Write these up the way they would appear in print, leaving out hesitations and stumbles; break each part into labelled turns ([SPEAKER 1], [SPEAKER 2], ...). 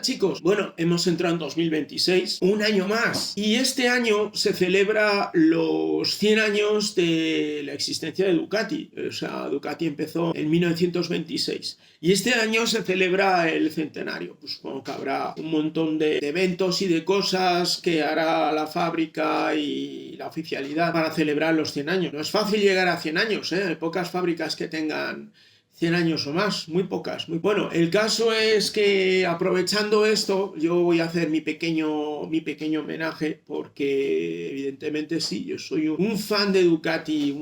[SPEAKER 1] chicos? Bueno, hemos entrado en 2026, un año más. Y este año se celebra los 100 años de la existencia de Ducati. O sea, Ducati empezó en 1926. Y este año se celebra el centenario. Pues supongo que habrá un montón de eventos y de cosas que hará la fábrica y la oficialidad para celebrar los 100 años. No es fácil llegar a 100 años, ¿eh? Hay pocas fábricas que tengan 100 años o más, muy pocas. Bueno, el caso es que aprovechando esto, yo voy a hacer mi pequeño homenaje porque evidentemente sí, yo soy un fan de Ducati,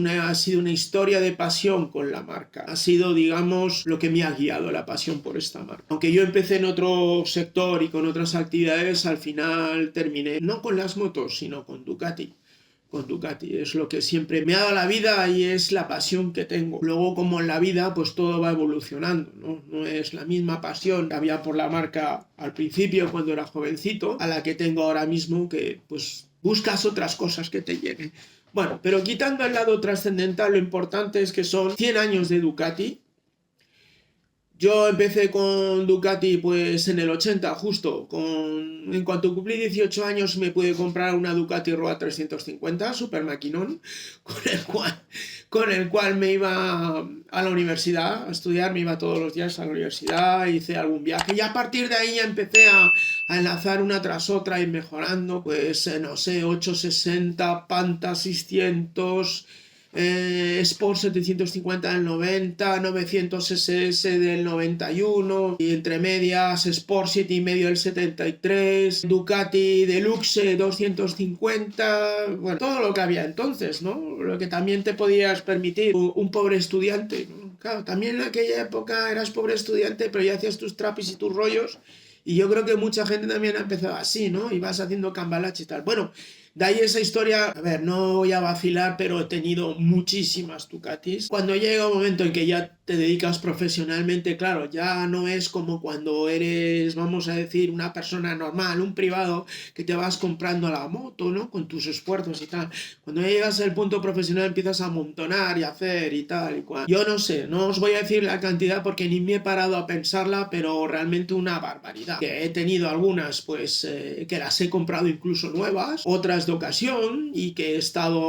[SPEAKER 1] ha sido una historia de pasión con la marca. Ha sido, digamos, lo que me ha guiado, la pasión por esta marca. Aunque yo empecé en otro sector y con otras actividades, al final terminé no con las motos, sino con Ducati. Es lo que siempre me ha dado la vida y es la pasión que tengo. Luego, como en la vida, pues todo va evolucionando, ¿no? No es la misma pasión que había por la marca al principio cuando era jovencito a la que tengo ahora mismo, que pues buscas otras cosas que te llenen. Bueno, pero quitando el lado trascendental, lo importante es que son 100 años de Ducati. Yo empecé con Ducati pues en el 80 justo, en cuanto cumplí 18 años me pude comprar una Ducati Road 350, super maquinón, con el cual me iba a la universidad a estudiar, me iba todos los días a la universidad, hice algún viaje y a partir de ahí ya empecé a enlazar una tras otra y mejorando, pues no sé, 860, Panta 600... Sport 750 del 90, 900 SS del 91 y entre medias Sport 7,5 del 73, Ducati Deluxe 250, bueno, todo lo que había entonces, ¿no? Lo que también te podías permitir un pobre estudiante, ¿no? Claro, también en aquella época eras pobre estudiante, pero ya hacías tus trapis y tus rollos y yo creo que mucha gente también ha empezado así, ¿no? Y vas haciendo cambalache y tal. Bueno, de ahí esa historia, a ver, no voy a vacilar, pero he tenido muchísimas Ducatis. Cuando llega un momento en que ya te dedicas profesionalmente, claro, ya no es como cuando eres, vamos a decir, una persona normal, un privado, que te vas comprando la moto, ¿no? Con tus esfuerzos y tal. Cuando ya llegas al punto profesional empiezas a amontonar y hacer y tal y cual. Yo no sé, no os voy a decir la cantidad porque ni me he parado a pensarla, pero realmente una barbaridad. Que he tenido algunas, pues, que las he comprado incluso nuevas, otras de ocasión y que he estado,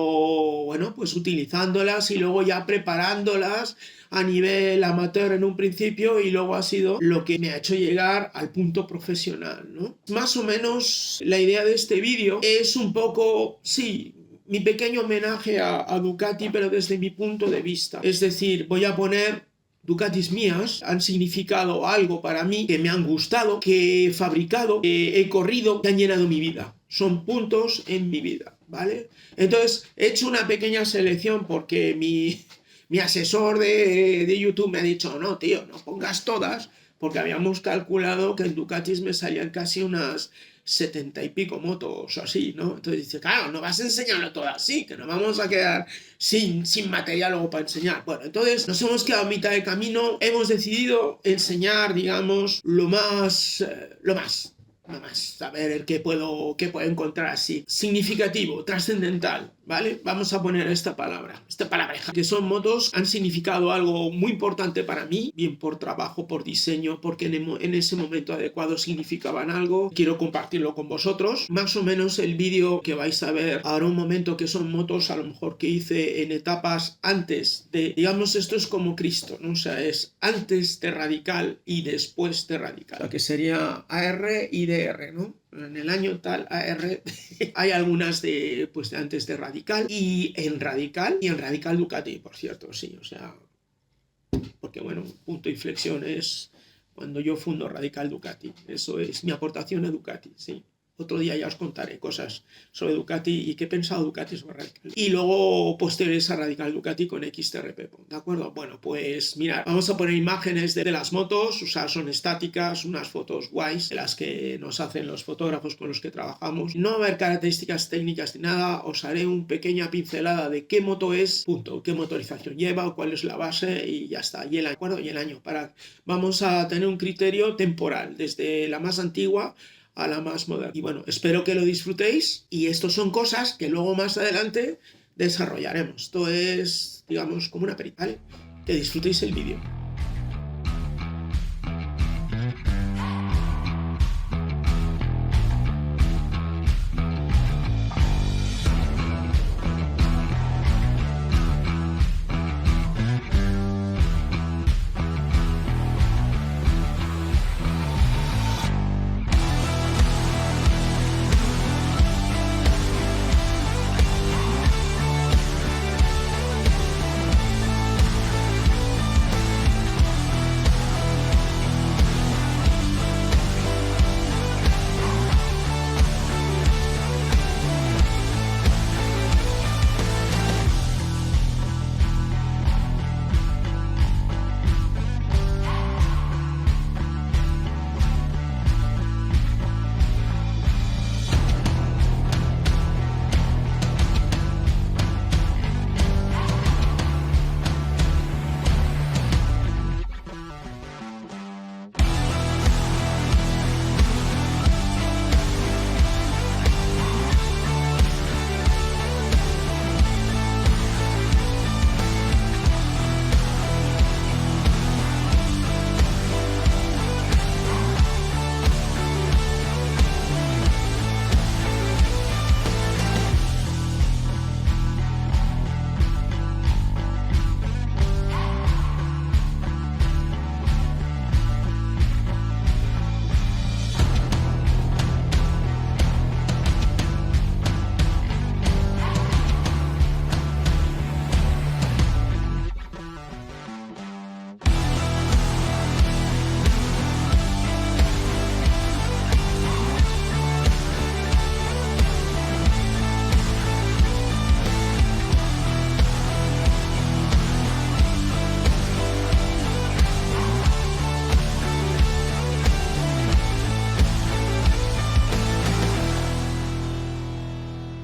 [SPEAKER 1] bueno, pues utilizándolas y luego ya preparándolas a nivel amateur en un principio y luego ha sido lo que me ha hecho llegar al punto profesional, ¿no? Más o menos la idea de este vídeo es un poco, sí, mi pequeño homenaje a Ducati, pero desde mi punto de vista. Es decir, voy a poner Ducatis mías, han significado algo para mí, que me han gustado, que he fabricado, que he corrido, que han llenado mi vida. Son puntos en mi vida, ¿vale? Entonces, he hecho una pequeña selección porque mi asesor de YouTube me ha dicho, no, tío, no pongas todas, porque habíamos calculado que en Ducatis me salían casi unas 70 y pico motos o así, ¿no? Entonces dice, claro, no vas a enseñarlo todo así, que nos vamos a quedar sin material luego para enseñar. Bueno, entonces nos hemos quedado a mitad de camino, hemos decidido enseñar, digamos, lo más, a ver qué puedo encontrar así, significativo, trascendental, ¿vale? Vamos a poner esta palabreja, que son motos, han significado algo muy importante para mí, bien por trabajo, por diseño, porque en ese momento adecuado significaban algo, quiero compartirlo con vosotros, más o menos el vídeo que vais a ver ahora un momento, que son motos a lo mejor que hice en etapas antes de, digamos, esto es como Cristo, ¿no? O sea, es antes de Radical y después de Radical, o sea, que sería AR y DR, ¿no? En el año tal AR hay algunas de antes de Radical y en Radical Ducati, por cierto, sí, o sea, porque bueno, punto de inflexión es cuando yo fundo Radical Ducati, eso es mi aportación a Ducati, sí. Otro día ya os contaré cosas sobre Ducati y qué he pensado Ducati sobre Radical. Y luego posteriores a Radical Ducati con XTRP, ¿de acuerdo? Bueno, pues mirad, vamos a poner imágenes de las motos, o sea, son estáticas, unas fotos guays, de las que nos hacen los fotógrafos con los que trabajamos. No va a haber características técnicas ni nada, os haré una pequeña pincelada de qué moto es, punto, qué motorización lleva, cuál es la base y ya está. Y el año, ¿de acuerdo? Y el año. Vamos a tener un criterio temporal, desde la más antigua a la más moderna. Y bueno, espero que lo disfrutéis y estos son cosas que luego más adelante desarrollaremos. Esto es, digamos, como una perita, ¿vale? Que disfrutéis el vídeo.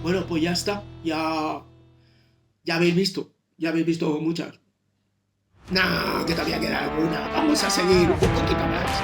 [SPEAKER 1] Bueno, pues ya está, ya habéis visto muchas. No, que todavía queda alguna. Vamos a seguir un poquito más.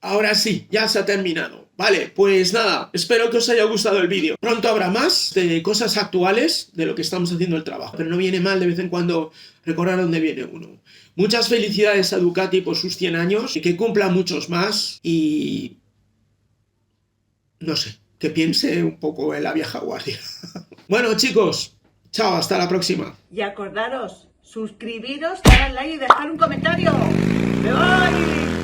[SPEAKER 1] Ahora sí, ya se ha terminado. Vale, pues nada, espero que os haya gustado el vídeo. Pronto habrá más de cosas actuales de lo que estamos haciendo el trabajo, pero no viene mal de vez en cuando recordar dónde viene uno. Muchas felicidades a Ducati por sus 100 años, y que cumpla muchos más y... no sé, que piense un poco en la vieja guardia. Bueno, chicos, chao, hasta la próxima.
[SPEAKER 2] Y acordaros, suscribiros, dar al like y dejar un comentario. ¡Me voy!